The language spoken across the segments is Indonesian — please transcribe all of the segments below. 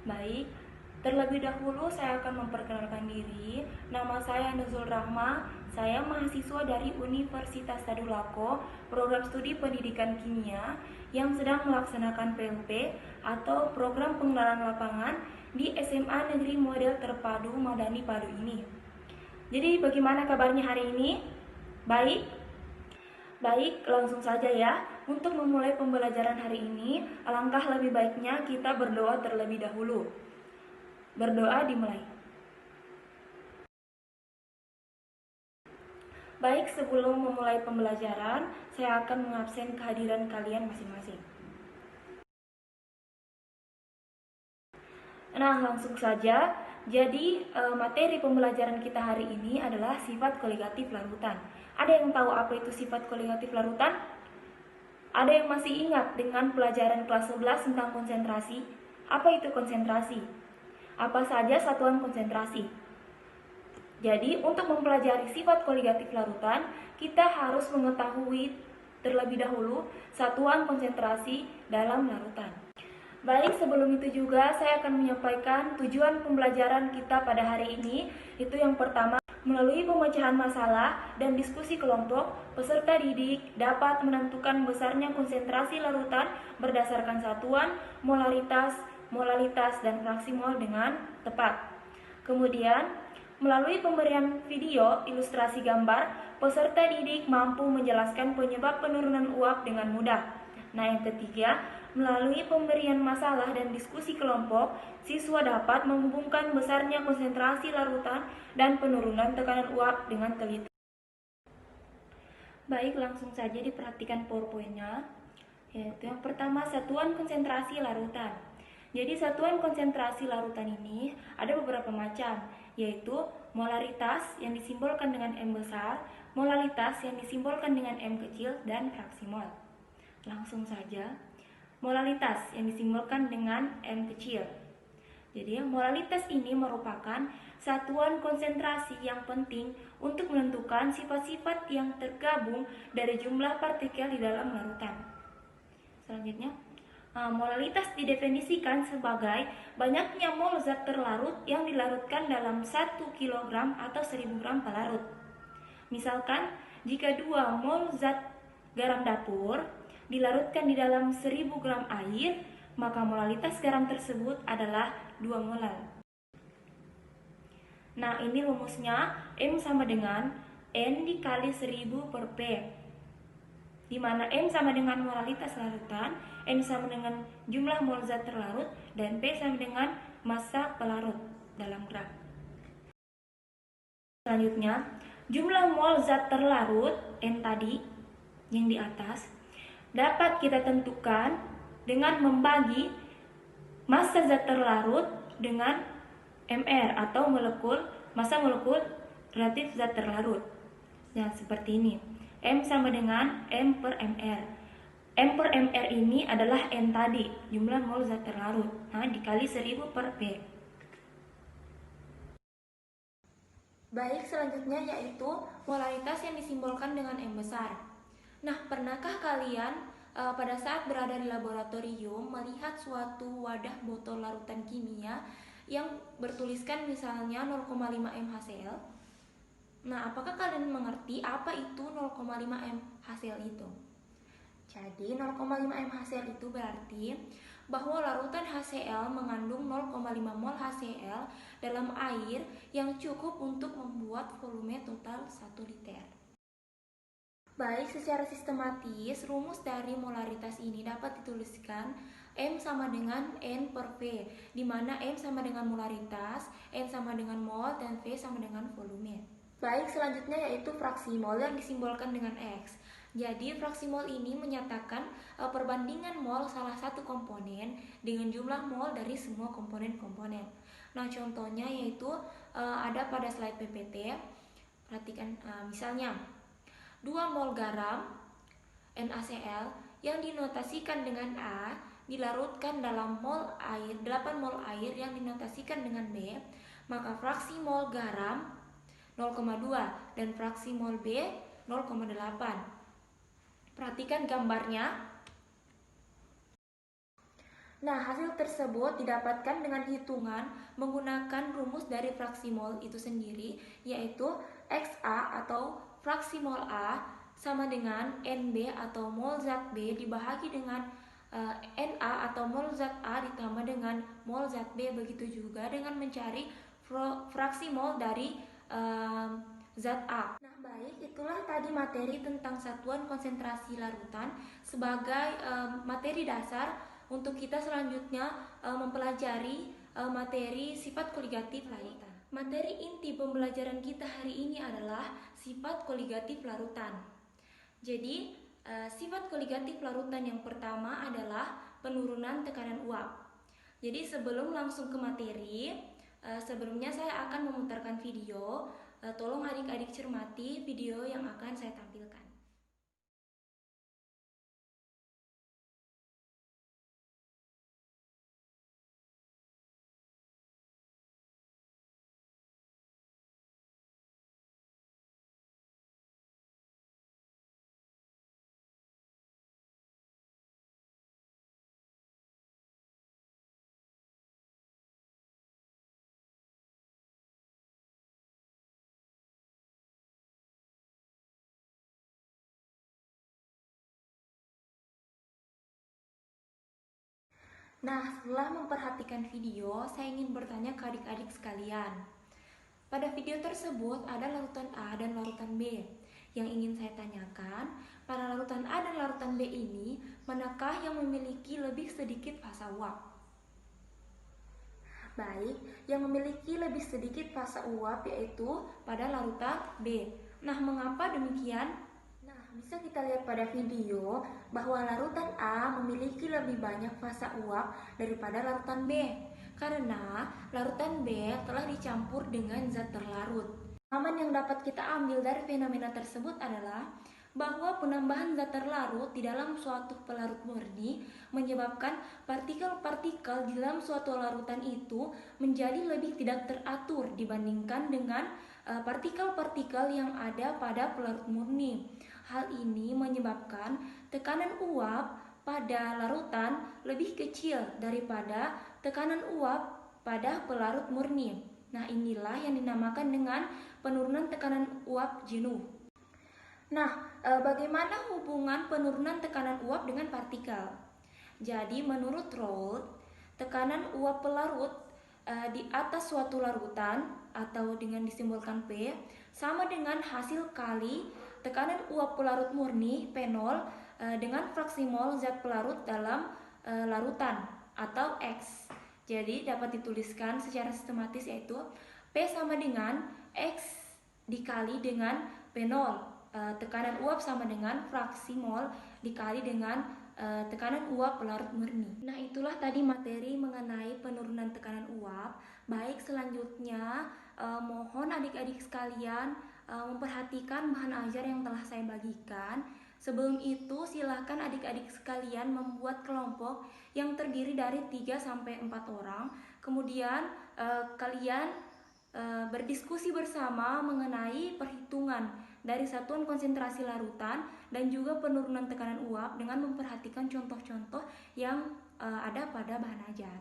Baik, terlebih dahulu saya akan memperkenalkan diri. Nama saya Nuzul Rahma, saya mahasiswa dari Universitas Tadulako, program studi pendidikan kimia yang sedang melaksanakan PLP atau program pengenalan lapangan di SMA Negeri Model Terpadu Madani Padu ini. Jadi bagaimana kabarnya hari ini? Baik? Baik, langsung saja ya. Untuk memulai pembelajaran hari ini, alangkah lebih baiknya kita berdoa terlebih dahulu. Berdoa dimulai. Baik, sebelum memulai pembelajaran, saya akan mengabsen kehadiran kalian masing-masing. Nah, langsung saja. Jadi, materi pembelajaran kita hari ini adalah sifat koligatif larutan. Ada yang tahu apa itu sifat koligatif larutan? Ada yang masih ingat dengan pelajaran kelas 11 tentang konsentrasi? Apa itu konsentrasi? Apa saja satuan konsentrasi? Jadi, untuk mempelajari sifat koligatif larutan, kita harus mengetahui terlebih dahulu satuan konsentrasi dalam larutan. Baik, sebelum itu juga saya akan menyampaikan tujuan pembelajaran kita pada hari ini. Itu yang pertama, melalui pemecahan masalah dan diskusi kelompok, peserta didik dapat menentukan besarnya konsentrasi larutan berdasarkan satuan, molalitas, dan fraksi mol dengan tepat. Kemudian, melalui pemberian video ilustrasi gambar, peserta didik mampu menjelaskan penyebab penurunan uap dengan mudah. Nah, yang ketiga, melalui pemberian masalah dan diskusi kelompok, siswa dapat menghubungkan besarnya konsentrasi larutan dan penurunan tekanan uap dengan teliti. Baik, langsung saja diperhatikan PowerPoint-nya. Yaitu yang pertama, satuan konsentrasi larutan. Jadi satuan konsentrasi larutan ini ada beberapa macam, yaitu molaritas yang disimbolkan dengan M besar, molalitas yang disimbolkan dengan M kecil, dan fraksi mol. Langsung saja, molalitas yang disimbolkan dengan M kecil. Jadi, molalitas ini merupakan satuan konsentrasi yang penting untuk menentukan sifat-sifat yang tergabung dari jumlah partikel di dalam larutan. Selanjutnya, molalitas didefinisikan sebagai banyaknya mol zat terlarut yang dilarutkan dalam 1 kg atau 1000 gram pelarut. Misalkan, jika 2 mol zat garam dapur dilarutkan di dalam 1000 gram air, maka molalitas garam tersebut adalah 2 molar. Nah, ini rumusnya, M sama dengan N dikali 1000 per P, di mana M sama dengan molalitas larutan, N sama dengan jumlah mol zat terlarut, dan P sama dengan massa pelarut dalam gram. Selanjutnya, jumlah mol zat terlarut, N tadi, yang di atas, dapat kita tentukan dengan membagi massa zat terlarut dengan MR atau massa molekul relatif zat terlarut. Nah, seperti ini. M sama dengan M per MR. M per MR ini adalah N tadi, jumlah mol zat terlarut. Nah, dikali 1000 per P. Baik, selanjutnya yaitu molaritas yang disimbolkan dengan M besar. Nah, pernahkah kalian pada saat berada di laboratorium melihat suatu wadah botol larutan kimia yang bertuliskan misalnya 0,5 mHCl? Nah, apakah kalian mengerti apa itu 0,5 mHCl itu? Jadi, 0,5 mHCl itu berarti bahwa larutan HCl mengandung 0,5 mol HCl dalam air yang cukup untuk membuat volume total 1 liter. Baik, secara sistematis, rumus dari molaritas ini dapat dituliskan M sama dengan N per V, di mana M sama dengan molaritas, N sama dengan mol, dan V sama dengan volume. Baik, selanjutnya yaitu fraksi mol yang disimbolkan dengan X. Jadi, fraksi mol ini menyatakan perbandingan mol salah satu komponen dengan jumlah mol dari semua komponen-komponen. Nah, contohnya yaitu ada pada slide PPT. Perhatikan, misalnya 2 mol garam NaCl yang dinotasikan dengan A dilarutkan dalam 8 mol air yang dinotasikan dengan B, maka fraksi mol garam 0,2 dan fraksi mol B 0,8. Perhatikan gambarnya. Nah, hasil tersebut didapatkan dengan hitungan menggunakan rumus dari fraksi mol itu sendiri, yaitu XA atau fraksi mol A sama dengan NB atau mol zat B dibahagi dengan Na atau mol zat A ditambah dengan mol zat B. Begitu juga dengan mencari fraksi mol dari zat A. Nah, baik, itulah tadi materi tentang satuan konsentrasi larutan sebagai materi dasar untuk kita selanjutnya mempelajari materi sifat koligatif larutan. Materi inti pembelajaran kita hari ini adalah sifat koligatif larutan. Jadi, sifat koligatif larutan yang pertama adalah penurunan tekanan uap. Jadi, sebelum langsung ke materi, sebelumnya saya akan memutarkan video. Tolong adik-adik cermati video yang akan saya tampilkan. Nah, setelah memperhatikan video, saya ingin bertanya ke adik-adik sekalian. Pada video tersebut ada larutan A dan larutan B. Yang ingin saya tanyakan, pada larutan A dan larutan B ini, manakah yang memiliki lebih sedikit fasa uap? Baik, yang memiliki lebih sedikit fasa uap yaitu pada larutan B. Nah, mengapa demikian? Nah, bisa kita lihat pada video bahwa larutan A memiliki lebih banyak fasa uap daripada larutan B, karena larutan B telah dicampur dengan zat terlarut. Pemahaman yang dapat kita ambil dari fenomena tersebut adalah bahwa penambahan zat terlarut di dalam suatu pelarut murni menyebabkan partikel-partikel di dalam suatu larutan itu menjadi lebih tidak teratur dibandingkan dengan partikel-partikel yang ada pada pelarut murni. Hal ini menyebabkan tekanan uap pada larutan lebih kecil daripada tekanan uap pada pelarut murni. Nah, inilah yang dinamakan dengan penurunan tekanan uap jenuh. Nah, bagaimana hubungan penurunan tekanan uap dengan partikel? Jadi, menurut Raoult, tekanan uap pelarut di atas suatu larutan atau dengan disimbolkan P sama dengan hasil kali tekanan uap pelarut murni P0 dengan fraksi mol zat pelarut dalam larutan atau X. Jadi dapat dituliskan secara sistematis yaitu P sama dengan X dikali dengan P0. Tekanan uap sama dengan fraksi mol dikali dengan tekanan uap pelarut murni. Nah, itulah tadi materi mengenai penurunan tekanan uap. Baik, selanjutnya mohon adik-adik sekalian memperhatikan bahan ajar yang telah saya bagikan. Sebelum itu, silakan adik-adik sekalian membuat kelompok yang terdiri dari 3-4 orang. Kemudian kalian berdiskusi bersama mengenai perhitungan dari satuan konsentrasi larutan dan juga penurunan tekanan uap dengan memperhatikan contoh-contoh yang ada pada bahan ajar.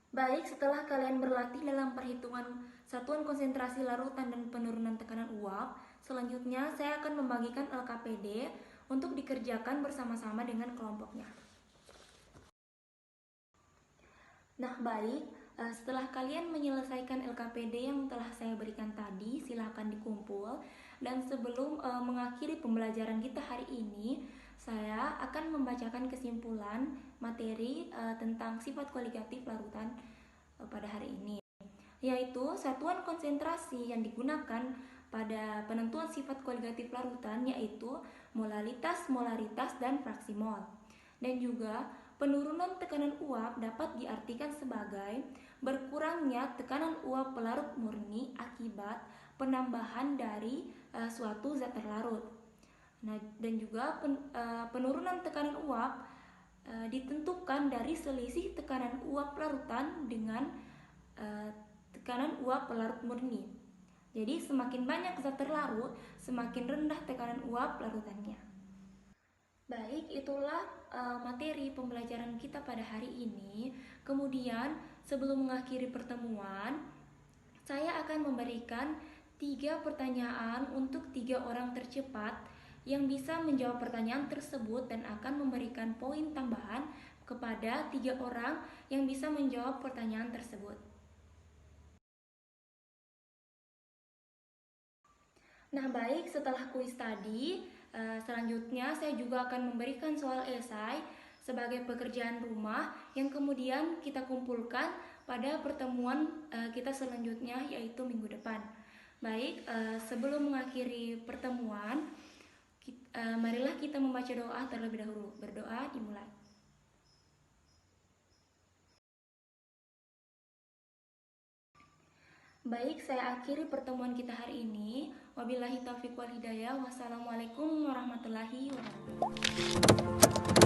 Baik, setelah kalian berlatih dalam perhitungan satuan konsentrasi larutan dan penurunan tekanan uap, selanjutnya saya akan membagikan LKPD untuk dikerjakan bersama-sama dengan kelompoknya. Nah, baik, setelah kalian menyelesaikan LKPD yang telah saya berikan tadi, silahkan dikumpul. Dan sebelum mengakhiri pembelajaran kita hari ini, saya akan membacakan kesimpulan materi tentang sifat koligatif larutan pada hari ini, yaitu satuan konsentrasi yang digunakan pada penentuan sifat koligatif larutan yaitu molalitas, molaritas, dan fraksi mol. Dan juga penurunan tekanan uap dapat diartikan sebagai berkurangnya tekanan uap pelarut murni akibat penambahan dari suatu zat terlarut. Nah, dan juga penurunan tekanan uap ditentukan dari selisih tekanan uap larutan dengan tekanan uap pelarut murni. Jadi semakin banyak zat terlarut, semakin rendah tekanan uap larutannya. Baik, itulah materi pembelajaran kita pada hari ini. Kemudian, sebelum mengakhiri pertemuan, saya akan memberikan 3 pertanyaan untuk 3 orang tercepat yang bisa menjawab pertanyaan tersebut dan akan memberikan poin tambahan kepada 3 orang yang bisa menjawab pertanyaan tersebut. Nah, baik, setelah kuis tadi, selanjutnya saya juga akan memberikan soal esai sebagai pekerjaan rumah yang kemudian kita kumpulkan pada pertemuan kita selanjutnya, yaitu minggu depan. Baik, sebelum mengakhiri pertemuan, marilah kita membaca doa terlebih dahulu. Berdoa dimulai. Baik, saya akhiri pertemuan kita hari ini. Wabillahi taufiq wal hidayah. Wassalamualaikum warahmatullahi wabarakatuh.